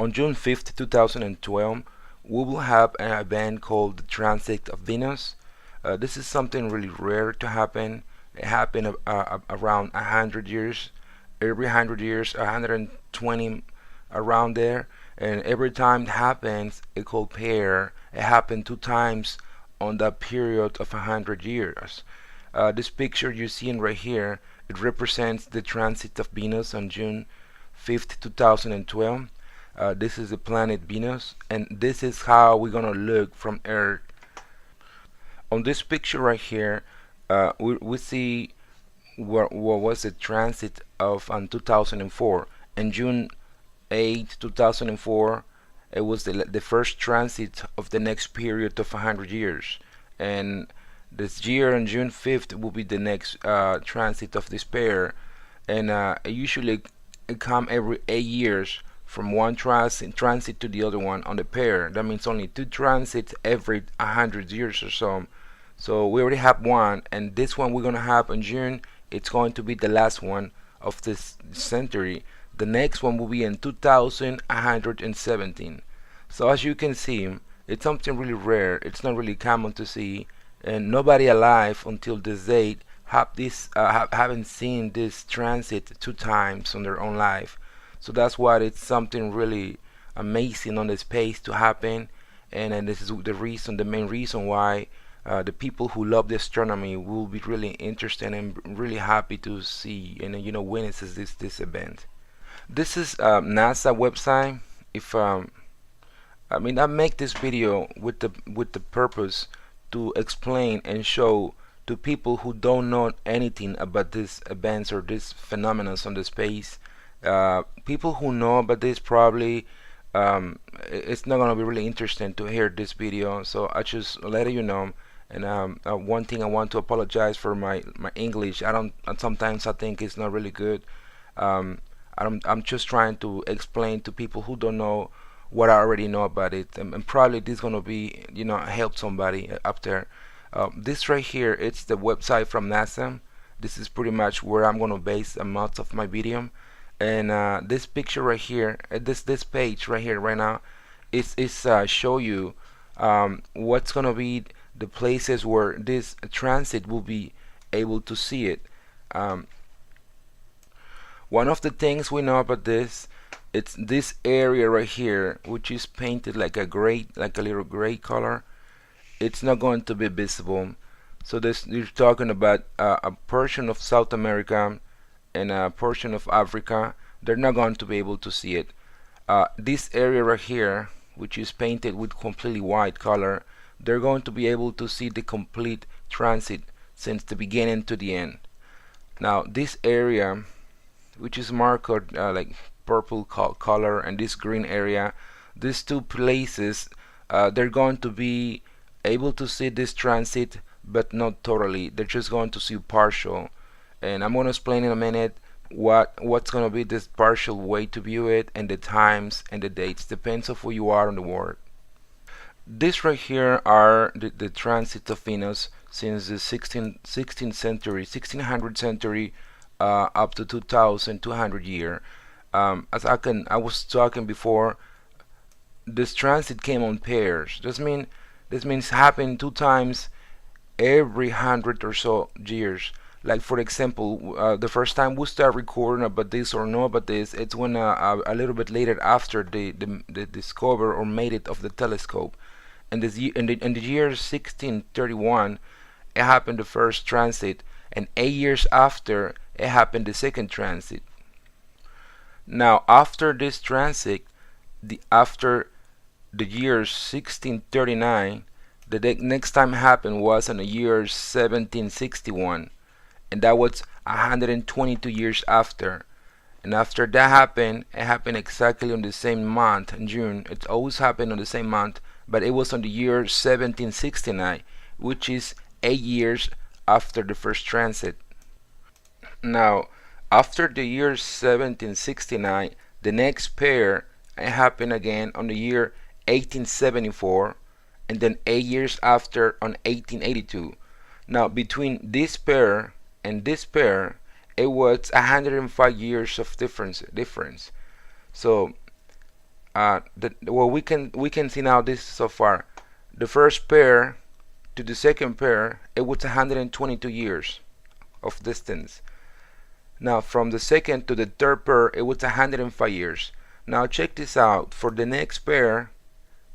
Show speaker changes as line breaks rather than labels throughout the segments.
On June 5th, 2012, we will have an event called the Transit of Venus. This is something really rare to happen. It happened around 100 years, every 100 years, 120 around there. And every time it happens, it called pair. It happened two times on that period of 100 years. This picture you're seeing right here, it represents the transit of Venus on June 5th, 2012. This is the planet Venus, and this is how we're gonna look from Earth. On this picture right here, we see what was the transit of on 2004. And June 8, 2004, it was the first transit of the next period of 100 years. And this year on June 5th will be the next transit of this pair. And usually it come every 8 years from one transit to the other one on the pair. That means only two transits every 100 years or so. So we already have one, and this one we're gonna have in June. It's going to be the last one of this century. The next one will be in 2117. So as you can see, it's something really rare. It's not really common to see, and nobody alive until this date haven't seen this transit two times on their own life. So that's why it's something really amazing on the space to happen, and this is the main reason why the people who love the astronomy will be really interested and really happy to see and witnesses this event. This is NASA website. If I mean, I make this video with the purpose to explain and show to people who don't know anything about these events or these phenomena on the space. People who know about this probably it's not gonna be really interesting to hear this video. So I just let you know. And one thing I want to apologize for my English. I don't. Sometimes I think it's not really good. I'm just trying to explain to people who don't know what I already know about it, and probably this is gonna be help somebody up there. This right here, it's the website from NASA. This is pretty much where I'm gonna base most of my video. And this picture right here, this page right here right now, is show you what's gonna be the places where this transit will be able to see it. One of the things we know about this, it's this area right here, which is painted like a little gray color. It's not going to be visible. So this you're talking about a portion of South America and a portion of Africa. They're not going to be able to see it. This area right here, which is painted with completely white color, they're going to be able to see the complete transit since the beginning to the end. Now this area, which is marked like purple color, and this green area, these two places, they're going to be able to see this transit, but not totally. They're just going to see partial, and I'm going to explain in a minute what's going to be this partial way to view it, and the times and the dates depends of who you are on the world. This right here are the transits of Venus since the 16th century, 1600 century, up to 2200 year. As I was talking before, this transit came on pairs. This means happen two times every 100 or so years. Like for example, the first time we start recording about this or know about this, it's when a little bit later after the discover or made it of the telescope. And in the year 1631, it happened the first transit, and 8 years after, it happened the second transit. Now after this transit, after the year 1639, the next time happened was in the year 1761, and that was 122 years after. And after that happened, it happened exactly on the same month in June. It always happened on the same month, but it was on the year 1769, which is 8 years after the first transit. Now, after the year 1769, the next pair happened again on the year 1874, and then 8 years after on 1882. Now, between this pair and this pair, it was 105 years of difference. So well, we can see now this so far. The first pair to the second pair, it was 122 years of distance. Now from the second to the third pair, it was 105 years. Now check this out. For the next pair,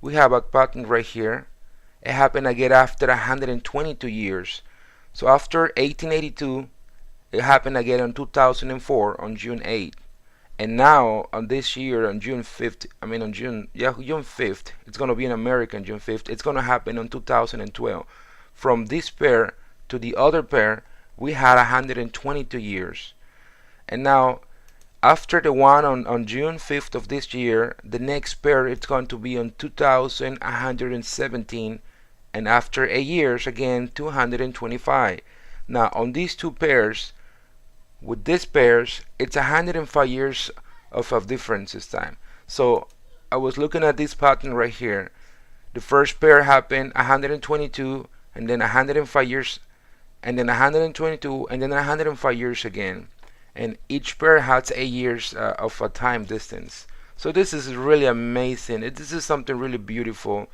we have a pattern right here. It happened again after 122 years. So after 1882, it happened again in 2004 on June 8th. And now on this year on June 5th, I mean on June 5th, it's going to be in America on June 5th. It's going to happen on 2012. From this pair to the other pair, we had 122 years. And now after the one on June 5th of this year, the next pair it's going to be on 2117, and after 8 years again 225. Now on these two pairs, with these pairs, it's 105 years of difference this time. So I was looking at this pattern right here. The first pair happened 122, and then 105 years, and then 122, and then 105 years again. And each pair has 8 years of a time distance. So this is really amazing. This is something really beautiful.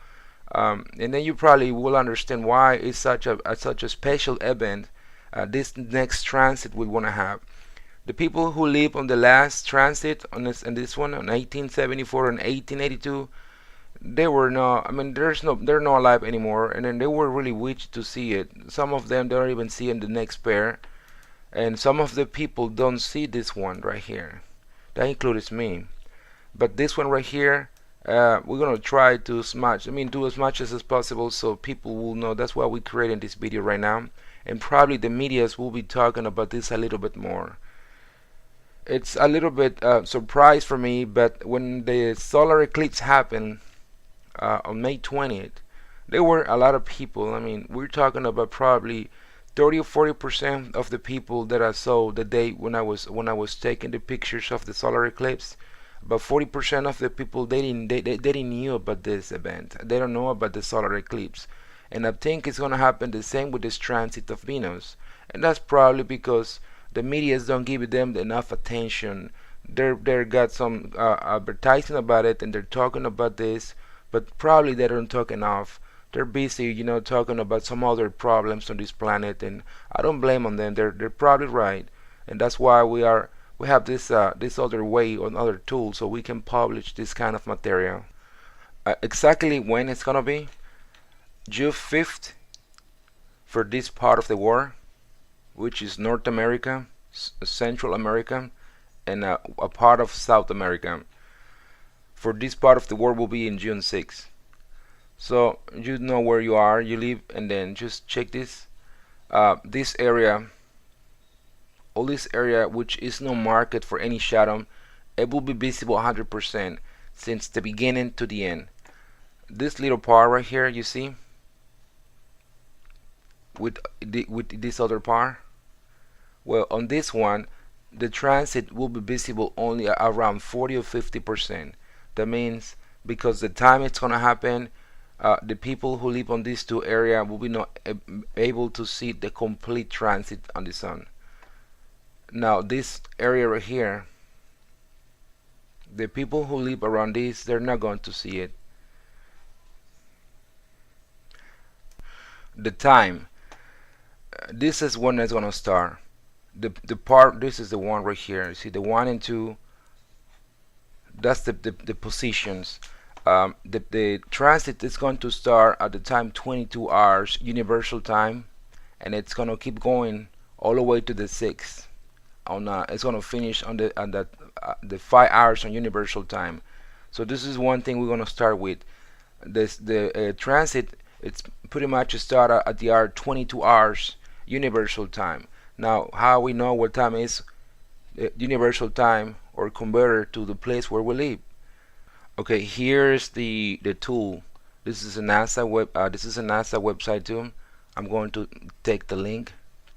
And then you probably will understand why it's such a special event. This next transit we want to have. The people who live on the last transit on this one on 1874 and 1882, they were not. I mean, they're not alive anymore, and then they were really wished to see it. Some of them don't even see in the next pair, and some of the people don't see this one right here. That includes me. But this one right here, we're gonna try to do as much as possible so people will know. That's why we're creating this video right now. And probably the medias will be talking about this a little bit more. It's a little bit surprise for me, but when the solar eclipse happened on May 20th, there were a lot of people. I mean, we're talking about probably 30 or 40% of the people that I saw the day when I was taking the pictures of the solar eclipse. About 40% of the people they didn't knew about this event. They don't know about the solar eclipse. And I think it's going to happen the same with this transit of Venus. And that's probably because the medias don't give them enough attention. They got some advertising about it, and they're talking about this, but probably they don't talk enough. They're busy, talking about some other problems on this planet, and I don't blame on them. They're probably right, and that's why we have this other way on other tools so we can publish this kind of material. Exactly when it's gonna be? June 5th for this part of the world, which is North America, Central America, and a part of South America. For this part of the world will be in June 6th. So you know where you are, you live, and then just check this. This area, all this area which is no market for any shadow, it will be visible 100% since the beginning to the end. This little part right here, you see, with this other part, well, on this one the transit will be visible only around 40 or 50%. That means because the time it's gonna happen, the people who live on these two areas will be not able to see the complete transit on the sun. Now this area right here, the people who live around this, they're not going to see it. The time, this is when it's gonna start. The part, this is the one right here. You see the 1 and 2. That's the positions. The transit is going to start at the time 22 hours universal time, and it's gonna keep going all the way to the 6th. It's gonna finish on the 5 hours on universal time. So this is one thing we're gonna start with. The transit, it's pretty much start at the hour 22 hours universal time. Now how we know what time is universal time or converter to the place where we live? Okay, here's the tool. This is a NASA website too. I'm going to take the link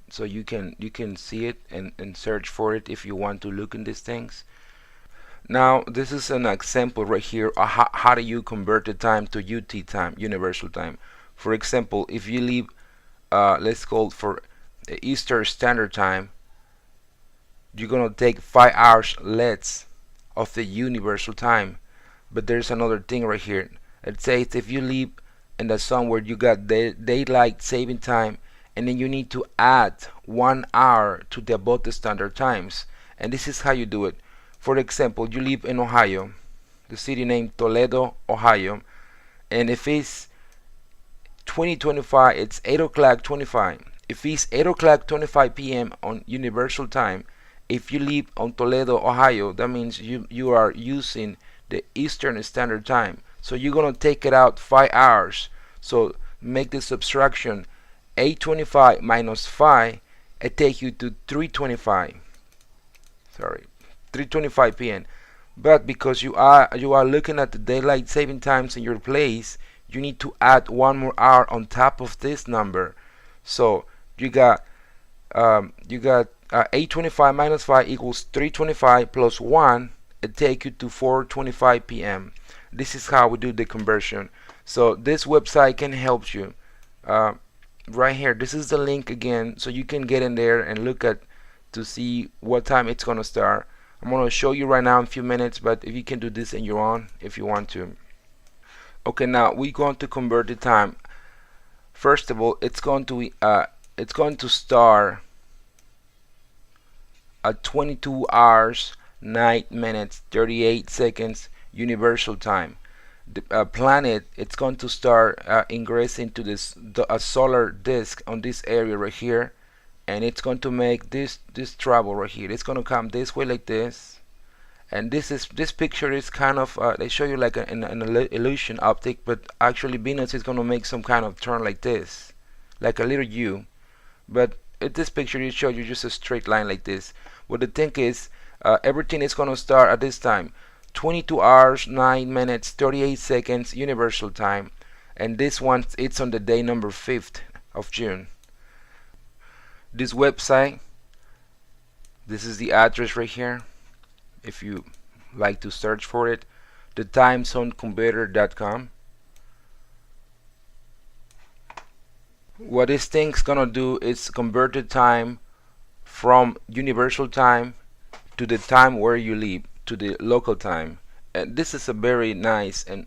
so you can see it and search for it if you want to look in these things. Now this is an example right here of how do you convert the time to UT time, universal time. For example, if you live let's call for Eastern Standard Time, you're gonna take 5 hours less of the universal time. But there's another thing right here. It says if you live in the zone where you got daylight saving time, and then you need to add 1 hour to the above the standard times. And this is how you do it. For example, you live in Ohio, the city named Toledo, Ohio, and if it's 2025, it's 8 o'clock 25. If it's 8 o'clock 25 p.m. on Universal Time, if you live on Toledo, Ohio, that means you are using the Eastern Standard Time. So you're gonna take it out 5 hours. So make the subtraction. 8:25 minus 5, it takes you to 3:25. Sorry, 3:25 p.m. But because you are looking at the daylight saving times in your place, you need to add 1 more hour on top of this number. So you got 8:25 minus 5 equals 3:25 plus 1. It takes you to 4:25 p.m. This is how we do the conversion. So this website can help you. Right here, this is the link again, so you can get in there and look at to see what time it's gonna start. I'm gonna show you right now in a few minutes, but if you can do this in your own if you want to. Okay, now we're going to convert the time. First of all, it's going to start at 22 hours 9 minutes 38 seconds Universal Time. The planet, it's going to start ingressing to a solar disk on this area right here, and it's going to make this travel right here. It's going to come this way like this, and this picture is kind of they show you like an illusion optic, but actually Venus is going to make some kind of turn like this, like a little U. But in this picture it shows you just a straight line like this. What the thing is, everything is going to start at this time. 22 hours 9 minutes 38 seconds Universal Time, and this one, it's on the day number 5th of June. This website, this is the address right here if you like to search for it, the timezoneconverter.com. What this thing's gonna do is convert the time from Universal Time to the time where you live, to the local time. And this is a very nice and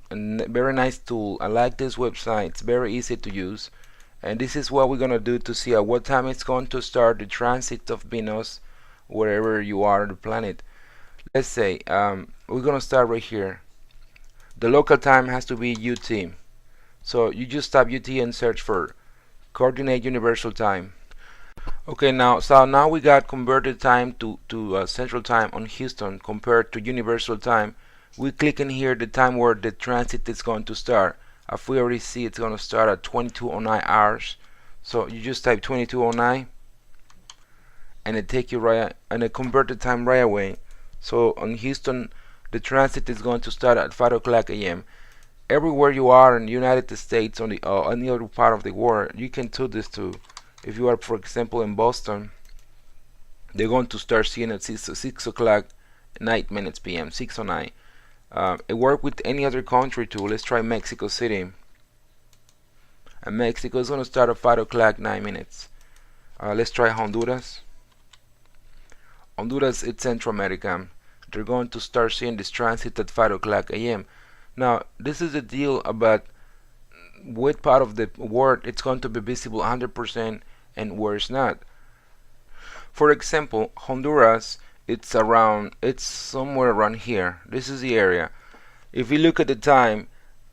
very nice tool. I like this website. It's very easy to use, and this is what we're gonna do to see at what time it's going to start the transit of Venus wherever you are on the planet. Let's say we're gonna start right here. The local time has to be UT, so you just type UT and search for coordinate Universal Time. Okay, now we got converted time to Central Time on Houston compared to Universal Time. We click in here the time where the transit is going to start. If we already see it's going to start at 22:09 hours, so you just type 22:09 and it take you right, and it convert the time right away. So on Houston, the transit is going to start at 5 o'clock a.m. Everywhere you are in the United States, on the any other part of the world, you can do this too. If you are, for example, in Boston, they're going to start seeing at 6 o'clock 9 minutes p.m. 6:09. It works with any other country too. Let's try Mexico City. And Mexico is going to start at 5 o'clock 9 minutes. Let's try Honduras. Honduras, it's Central America. They're going to start seeing this transit at 5 o'clock a.m. Now, this is the deal about what part of the world it's going to be visible 100% and where it's not. For example, Honduras, it's somewhere around here. This is the area. If you look at the time,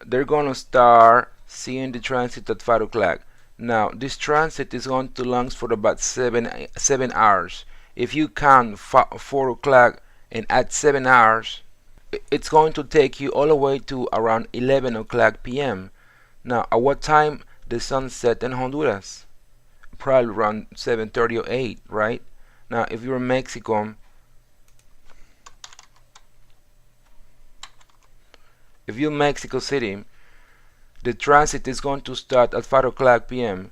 they're going to start seeing the transit at 5 o'clock. Now, this transit is going to last for about 7 hours. If you count 4 o'clock and add 7 hours, it's going to take you all the way to around 11 o'clock p.m. Now, at what time the sun set in Honduras? Probably around 7:30 or 8, right? Now, if you're in Mexico, if you're in Mexico City, the transit is going to start at 5 o'clock p.m.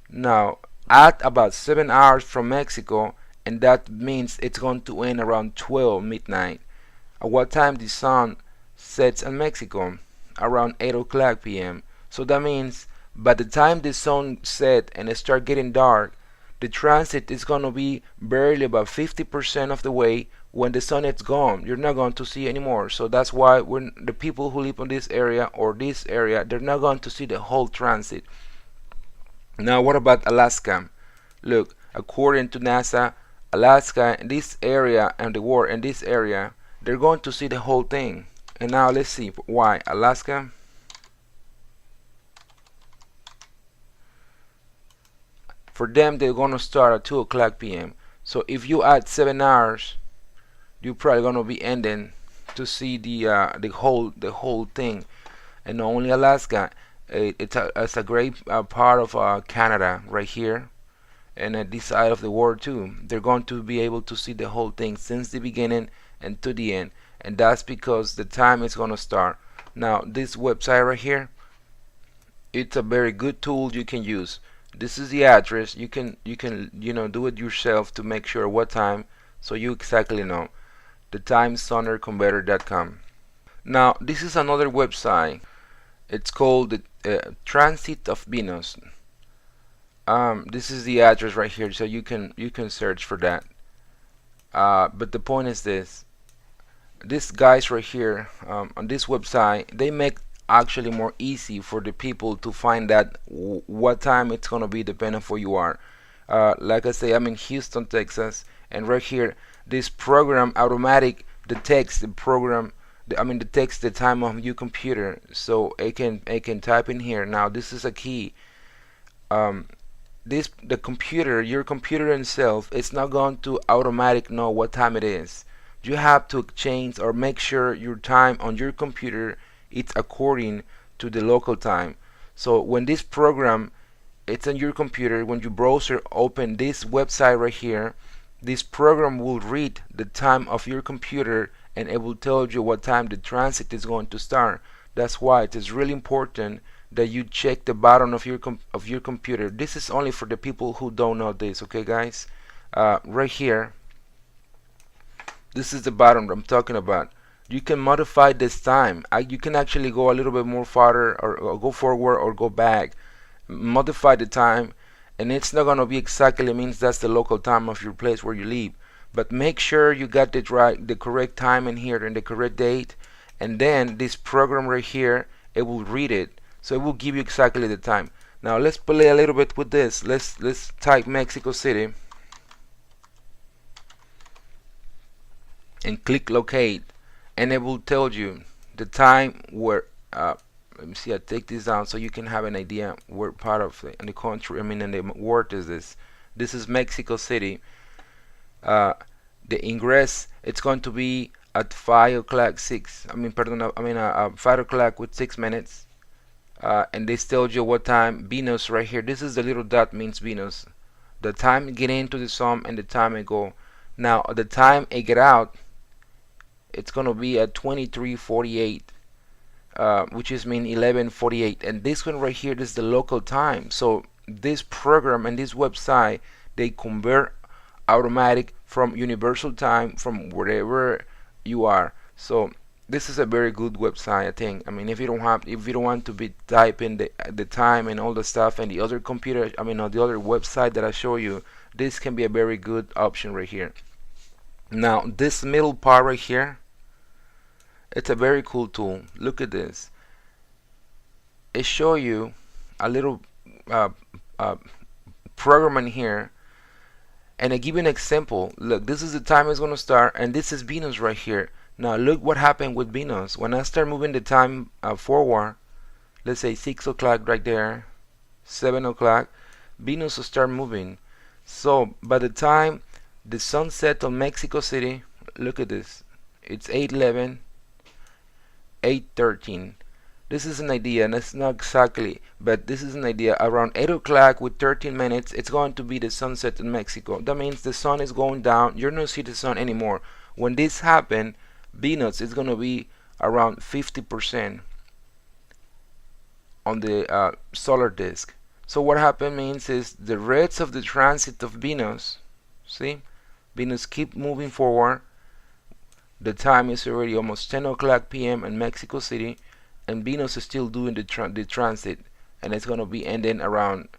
Now, add about 7 hours from Mexico, and that means it's going to end around 12 midnight. At what time the sun sets in Mexico? Around 8 o'clock p.m. So that means by the time the sun set and it start getting dark, the transit is going to be barely about 50% of the way when the sun is gone, you're not going to see anymore. So that's why when the people who live in this area or this area, they're not going to see the whole transit. Now, what about Alaska? Look, according to NASA, Alaska, in this area and the world in this area, they're going to see the whole thing. And now let's see why Alaska. For them, they're going to start at 2 o'clock p.m. So if you add 7 hours, you're probably going to be ending to see the whole thing. And not only Alaska, it's a great part of Canada right here, and at this side of the world too. They're going to be able to see the whole thing since the beginning and to the end, and that's because the time is going to start. Now, this website right here, it's a very good tool you can use. This is the address. You can do it yourself to make sure what time, so you exactly know. The timezonerconverter.com. Now, this is another website. It's called the Transit of Venus. This is the address right here, so you can search for that. But the point is this: these guys right here on this website, they make actually more easy for the people to find that what time it's gonna be depending on where you are. Like I say, I'm in Houston, Texas, and right here, this program automatic detects the program. Detects the time of your computer, so it can type in here. Now, this is a key. The computer, your computer itself, it's not going to automatic know what time it is. You have to change or make sure your time on your computer it's according to the local time. So when this program it's on your computer, when your browser open this website right here, this program will read the time of your computer and it will tell you what time the transit is going to start. That's why it is really important that you check the bottom of your computer. This is only for the people who don't know this, okay guys? Right here, this is the bottom I'm talking about. You can modify this time. You can actually go a little bit more farther or go forward or go back, modify the time, and it's not going to be exactly means that's the local time of your place where you live, but make sure you got it right, the correct time in here and the correct date, and then this program right here, it will read it, so it will give you exactly the time. Now let's play a little bit with this. Let's type Mexico City and click locate, and it will tell you the time where let me see, I take this down so you can have an idea where part of the country, in the world is this. This is Mexico City. The ingress, it's going to be at 5 o'clock 5 o'clock with 6 minutes. And this tells you what time Venus right here. This is the little dot means Venus. The time it get into the sun and the time it go. Now the time it get out, it's gonna be at 23:48. Which is mean 11:48, and this one right here, this is the local time. So this program and this website, they convert automatic from universal time from wherever you are. So this is a very good website, I think. If you don't want to be typing the time and all the stuff and the other computer, the other website that I show you, this can be a very good option right here. Now this middle part right here, it's a very cool tool. Look at this. It show you a little program in here, and I give you an example. Look, this is the time it's going to start, and this is Venus right here. Now look what happened with Venus. When I start moving the time forward, let's say 6 o'clock right there, 7 o'clock, Venus will start moving. So by the time the sun set on Mexico City, look at this. It's 8:11. 8:13. This is an idea, and it's not exactly, but this is an idea. Around 8 o'clock with 13 minutes, it's going to be the sunset in Mexico. That means the sun is going down. You're not see the sun anymore. When this happens, Venus is going to be around 50% on the solar disk. So what happened means is the rates of the transit of Venus, see, Venus keep moving forward. The time is already almost 10 o'clock p.m. in Mexico City, and Venus is still doing the transit, and it's going to be ending around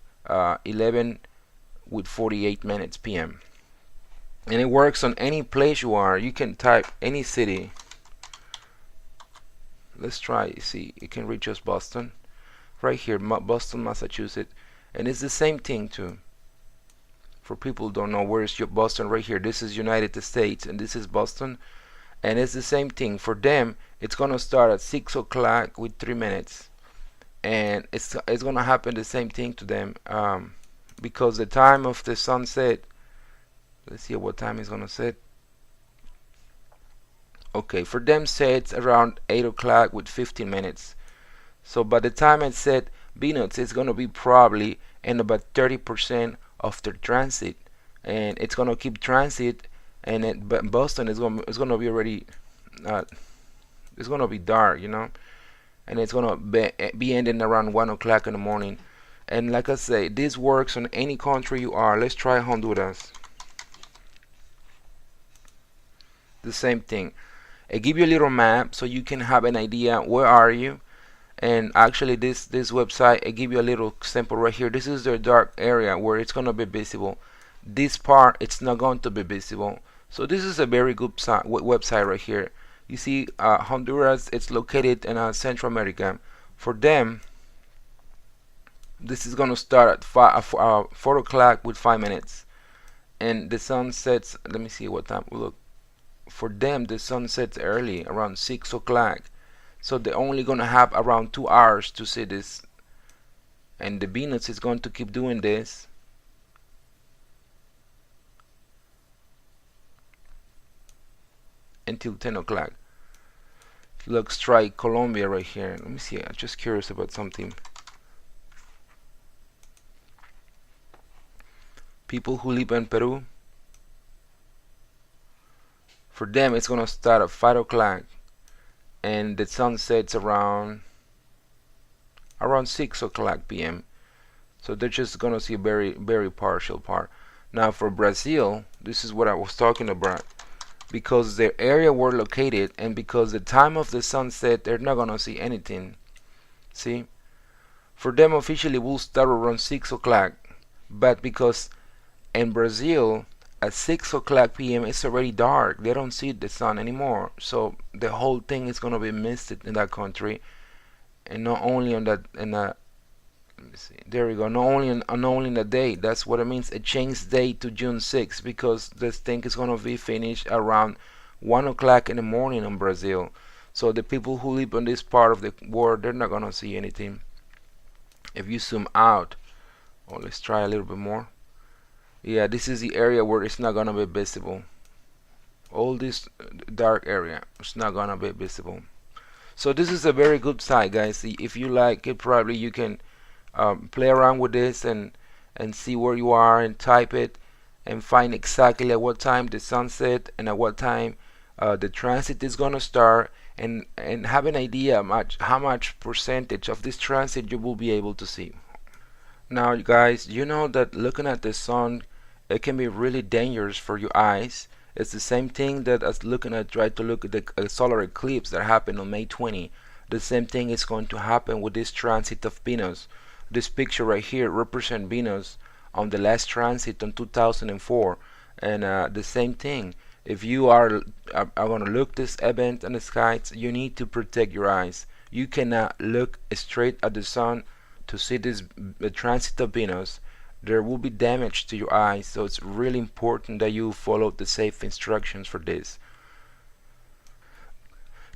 11 with 48 minutes p.m. and it works on any place you are. You can type any city. Let's try, see, it can reach us Boston right here, Boston, Massachusetts, and it's the same thing too. For people who don't know, where is your Boston? Right here, this is United States and this is Boston, and it's the same thing. For them, it's gonna start at 6 o'clock with 3 minutes, and it's gonna happen the same thing to them, because the time of the sunset, let's see what time it's gonna set. Okay, for them sets around 8 o'clock with 15 minutes. So by the time it's set, Venus is gonna be probably in about 30% of their transit, and it's gonna keep transit, and but Boston is gonna be already, uh, it's gonna be dark, you know, and it's gonna be ending around 1 o'clock in the morning. And like I say, this works on any country you are. Let's try Honduras. The same thing. I give you a little map so you can have an idea where are you. And actually this website, I give you a little sample right here. This is the dark area where it's gonna be visible. This part, it's not going to be visible. So this is a very good website right here. You see, Honduras, it's located in Central America. For them, this is gonna start at 4 o'clock with 5 minutes, and the sun sets. Let me see what time. Look, for them the sun sets early, around 6 o'clock. So they're only gonna have around 2 hours to see this, and the Venus is going to keep doing this until 10 o'clock. Let's try Colombia right here. Let me see, I'm just curious about something. People who live in Peru, for them it's gonna start at 5 o'clock, and the sun sets around 6 o'clock p.m. So they're just gonna see a very partial part. Now for Brazil, this is what I was talking about. Because the area we're located, and because the time of the sunset, they're not gonna see anything. See, for them officially will start around 6 o'clock, but because in Brazil at 6 o'clock p.m. it's already dark, they don't see the sun anymore. So the whole thing is gonna be missed in that country, and not only on that, let me see, there we go, not only in the day. That's what it means, a changed day to June 6th, because this thing is gonna be finished around 1 o'clock in the morning in Brazil. So the people who live on this part of the world, they're not gonna see anything. If you zoom out, oh, let's try a little bit more. Yeah, this is the area where it's not gonna be visible. All this dark area, it's not gonna be visible. So this is a very good site, guys. If you like it, probably you can play around with this and see where you are, and type it and find exactly at what time the sunset and at what time the transit is gonna start, and have an idea how much percentage of this transit you will be able to see. Now guys, you know that looking at the sun, it can be really dangerous for your eyes. It's the same thing that as try to look at the solar eclipse that happened on May 20. The same thing is going to happen with this transit of Venus. This picture right here represents Venus on the last transit in 2004, and the same thing. If you are going to look this event in the skies, you need to protect your eyes. You cannot look straight at the sun to see this transit of Venus. There will be damage to your eyes, so it's really important that you follow the safe instructions for this.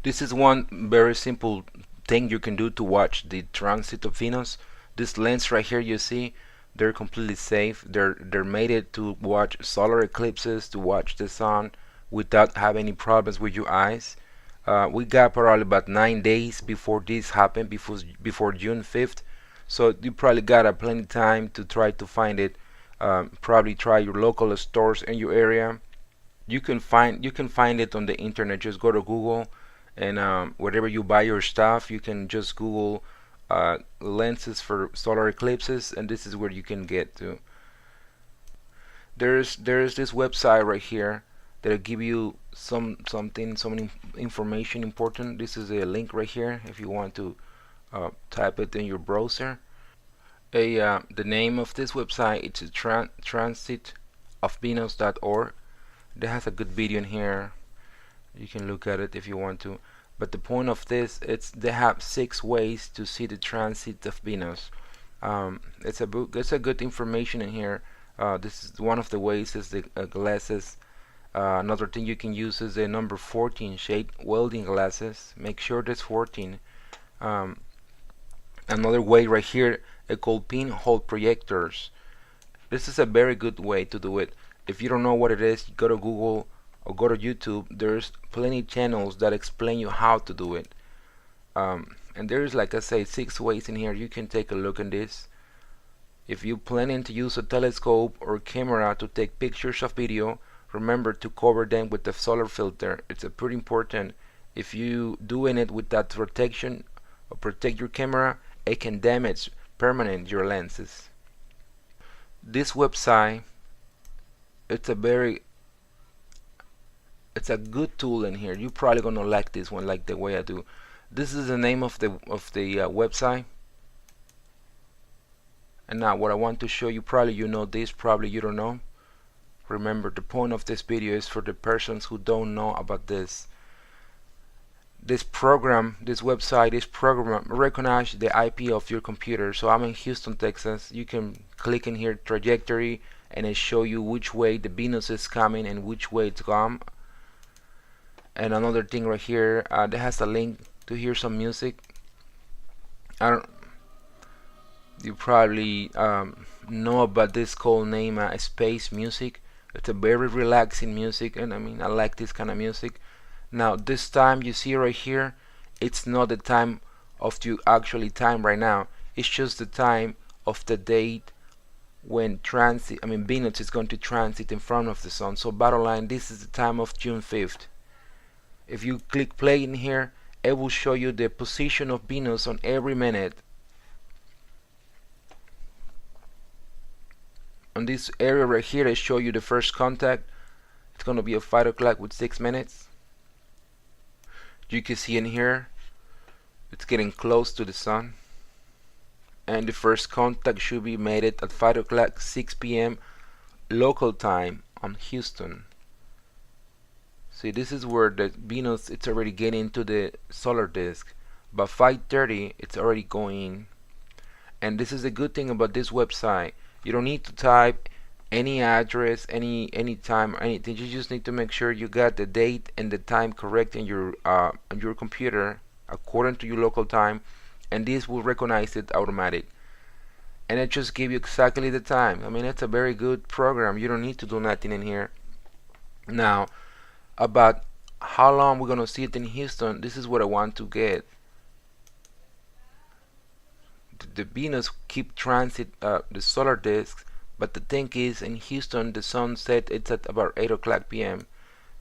This is one very simple thing you can do to watch the transit of Venus. This lens right here you see, they're completely safe. They're made it to watch solar eclipses, to watch the sun without having any problems with your eyes. We got probably about 9 days before this happened, before June 5th. So you probably got a plenty time to try to find it. Probably try your local stores in your area. You can find it on the internet. Just go to Google, and wherever you buy your stuff, you can just Google lenses for solar eclipses, and this is where you can get to. There's this website right here that'll give you some information important. This is a link right here if you want to type it in your browser. The name of this website is transitofvenus.org. It has a good video in here. You can look at it if you want to. But the point of this, it's they have 6 ways to see the transit of Venus. It's a book. It's a good information in here. This is one of the ways is the glasses. Another thing you can use is the number 14 shade welding glasses. Make sure there's 14. Um, Another way right here, called pinhole projectors. This is a very good way to do it. If you don't know what it is, go to Google or go to YouTube. There's plenty channels that explain you how to do it. And there's, like I say, 6 ways in here. You can take a look at this. If you're planning to use a telescope or camera to take pictures of video, remember to cover them with the solar filter. It's pretty important. If you doing it with that protection or protect your camera, it can damage permanent your lenses. This website, it's a good tool in here. You're probably gonna like this one, like the way I do. This is the name of the website. And now what I want to show you, probably you know this, probably you don't know. Remember, the point of this video is for the persons who don't know about this. This program, this website, this program recognize the IP of your computer. So I'm in Houston, Texas. You can click in here trajectory and it show you which way the Venus is coming and which way it's gone. And another thing right here, that has a link to hear some music. You probably know about this called name space music. It's a very relaxing music, and I mean I like this kind of music. Now this time you see right here, it's not the time of the actually time right now. It's just the time of the date when Venus is going to transit in front of the sun. So bottom line, this is the time of June 5th. If you click play in here, it will show you the position of Venus on every minute. On this area right here, I show you the first contact. It's going to be at 5 o'clock with 6 minutes. You can see in here, it's getting close to the sun. And the first contact should be made at 5 o'clock 6 p.m. local time on Houston. See, this is where the Venus, it's already getting into the solar disk. By 5:30, it's already going in. And this is the good thing about this website. You don't need to type any address, any time, or anything. You just need to make sure you got the date and the time correct in your computer according to your local time, and this will recognize it automatic. And it just give you exactly the time. I mean, it's a very good program. You don't need to do nothing in here. Now, about how long we're gonna see it in Houston, this is what I want to get. The Venus keep transit the solar disk, but the thing is, in Houston the sun set it's at about 8 o'clock p.m.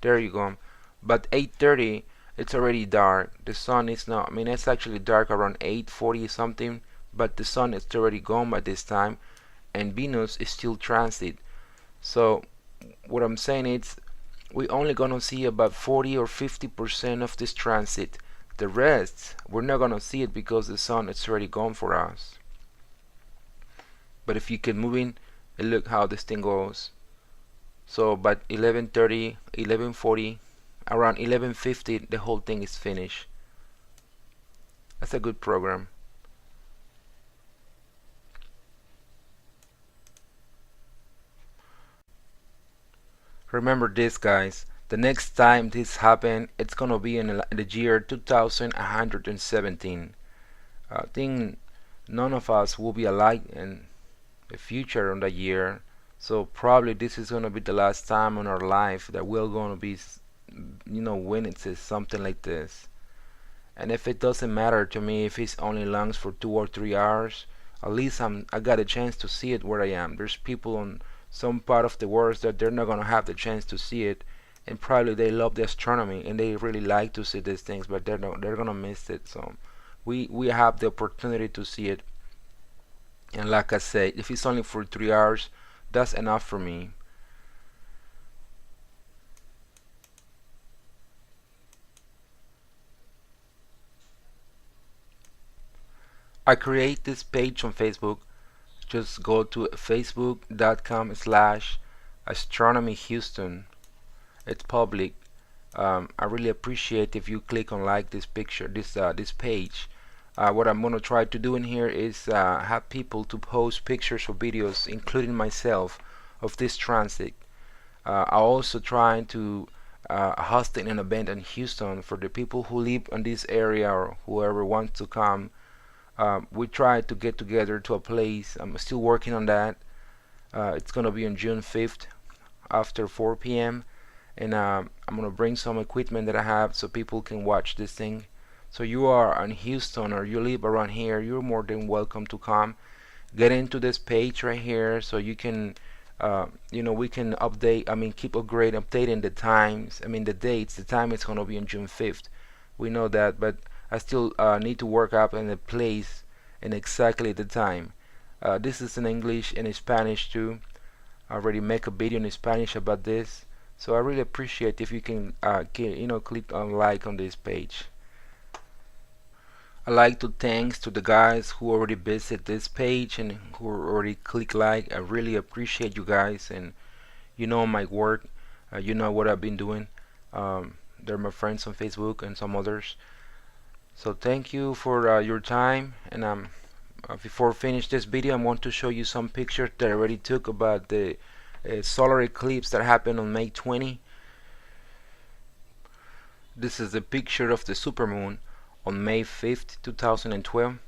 There you go. But 8:30, it's already dark. The sun is not, I mean, it's actually dark around 8:40 something, but the sun is already gone by this time, and Venus is still transit. So what I'm saying is, we only gonna see about 40 or 50% of this transit. The rest, we're not gonna see it because the sun is already gone for us. But if you can move in and look how this thing goes. So by 11:30, 11:40, around 11:50, the whole thing is finished. That's a good program. Remember this, guys. The next time this happen, it's gonna be in the year 2117. I think none of us will be alive in the future on that year, so probably this is gonna be the last time in our life that we're gonna be, witnesses something like this. And if it doesn't matter to me if it's only lasts for 2 or 3 hours, at least I got a chance to see it where I am. There's people on some part of the world that they're not gonna have the chance to see it, and probably they love the astronomy and they really like to see these things, but they're gonna miss it. So we have the opportunity to see it, and like I said, if it's only for 3 hours, that's enough for me. I create this page on Facebook. Just go to facebook.com/astronomy Houston. It's public. I really appreciate if you click on like this picture, this page. What I'm gonna try to do in here is have people to post pictures or videos, including myself, of this transit. I also trying to hosting an event in Houston for the people who live in this area or whoever wants to come. We try to get together to a place. I'm still working on that. It's gonna be on June 5th after 4 p.m. and I'm gonna bring some equipment that I have so people can watch this thing. So you are in Houston or you live around here, you're more than welcome to come. Get into this page right here so you can, we can update. I mean, keep updating the times. I mean, the dates. The time is gonna be on June 5th. We know that, but I still need to work up in the place and exactly the time. This is in English and in Spanish too. I already make a video in Spanish about this. So I really appreciate if you can, click on like on this page. I like to thanks to the guys who already visit this page and who already click like. I really appreciate you guys, and you know my work. You know what I've been doing. They're my friends on Facebook and some others. So thank you for your time. And before I finish this video, I want to show you some pictures that I already took about the solar eclipse that happened on May 20. This is the picture of the supermoon on May 5th, 2012.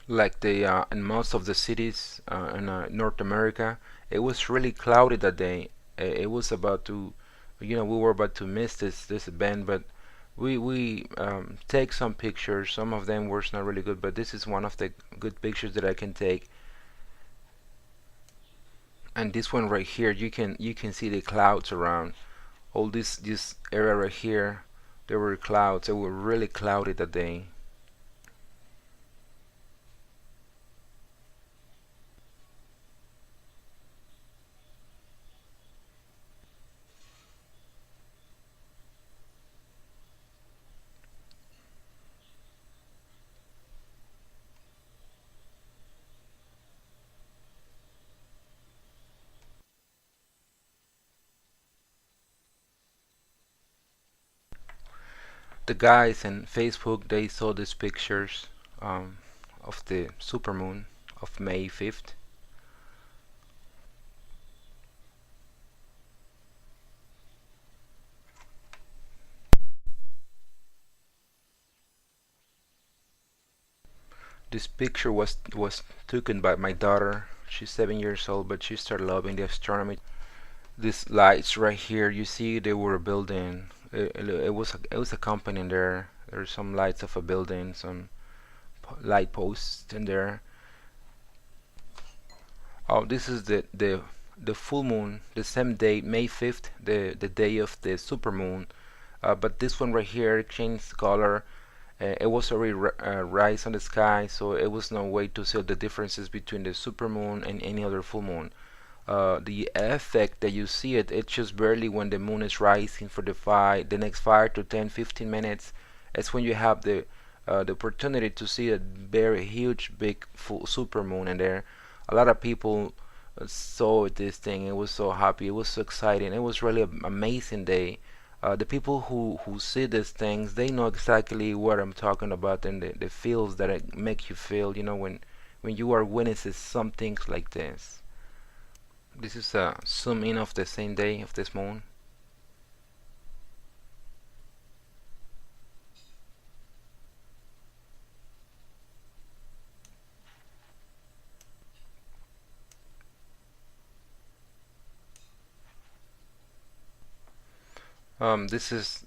Like in most of the cities in North America, it was really cloudy that day. It was about to, we were about to miss this event, but we take some pictures. Some of them were not really good, but this is one of the good pictures that I can take. And this one right here, you can see the clouds around. All this area right here, there were clouds. It were really cloudy that day. The guys in Facebook, they saw these pictures of the supermoon of May 5th. This picture was taken by my daughter. She's 7 years old, but she started loving the astronomy. These lights right here, you see, they were building. It was a company in there. There's some lights of a building, some light posts in there. Oh, this is the full moon, the same day, May 5th, the day of the supermoon. But this one right here changed color. It was already rise on the sky, so it was no way to see the differences between the supermoon and any other full moon. The effect that you see it's just barely when the moon is rising for the next 5 to 10, 15 minutes. It's when you have the opportunity to see a very huge, big, full supermoon in there. A lot of people saw this thing. It was so happy. It was so exciting. It was really an amazing day. The people who see these things, they know exactly what I'm talking about and the feels that it make you feel. When you are witnesses some things like this. This is a zoom in of the same day of this moon. This is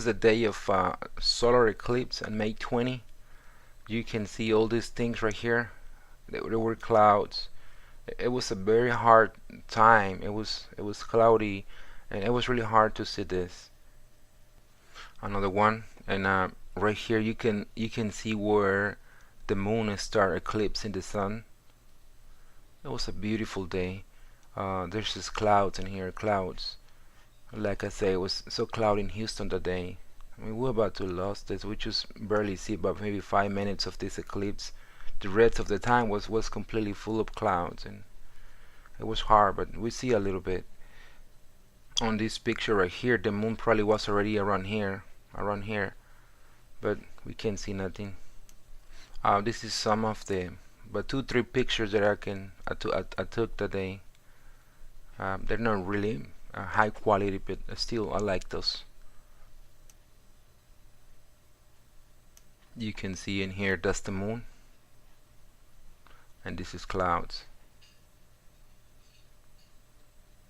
the day of solar eclipse on May 20. You can see all these things right here. There were clouds. It was a very hard time. It was cloudy, and it was really hard to see this. Another one, and right here you can see where the moon start eclipsing the sun. It was a beautiful day. There's just clouds in here, clouds. Like I say, it was so cloudy in Houston that day. I mean, we're about to lose this. We just barely see about maybe 5 minutes of this eclipse. The rest of the time was completely full of clouds, and it was hard, but we see a little bit. on this picture right here, the moon probably was already around here, but we can't see nothing. This is some of the, but 2-3 pictures that I took today. They're not really high quality, but still I like those. You can see in here that's the moon, and this is clouds.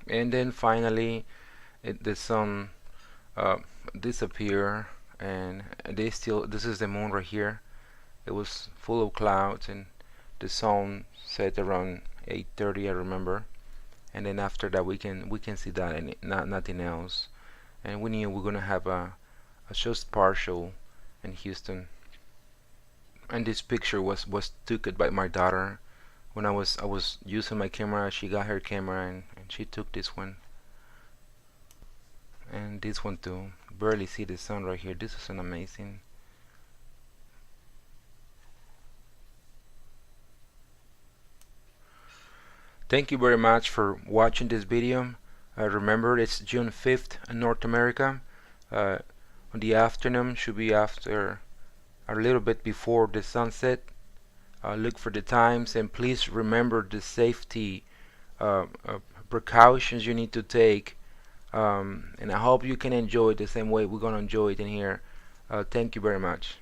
And then finally the sun disappear, and this is the moon right here. It was full of clouds, and the sun set around 8:30, I remember. And then after that we can see that and nothing else. And we knew we're gonna have a just partial in Houston. And this picture was taken by my daughter when I was using my camera. She got her camera, and she took this one. And this one too. Barely see the sun right here. This is an amazing. Thank you very much for watching this video. Remember, it's June 5th in North America. On the afternoon, should be after a little bit before the sunset. Look for the times, and please remember the safety precautions you need to take. And I hope you can enjoy it the same way we're gonna enjoy it in here. Thank you very much.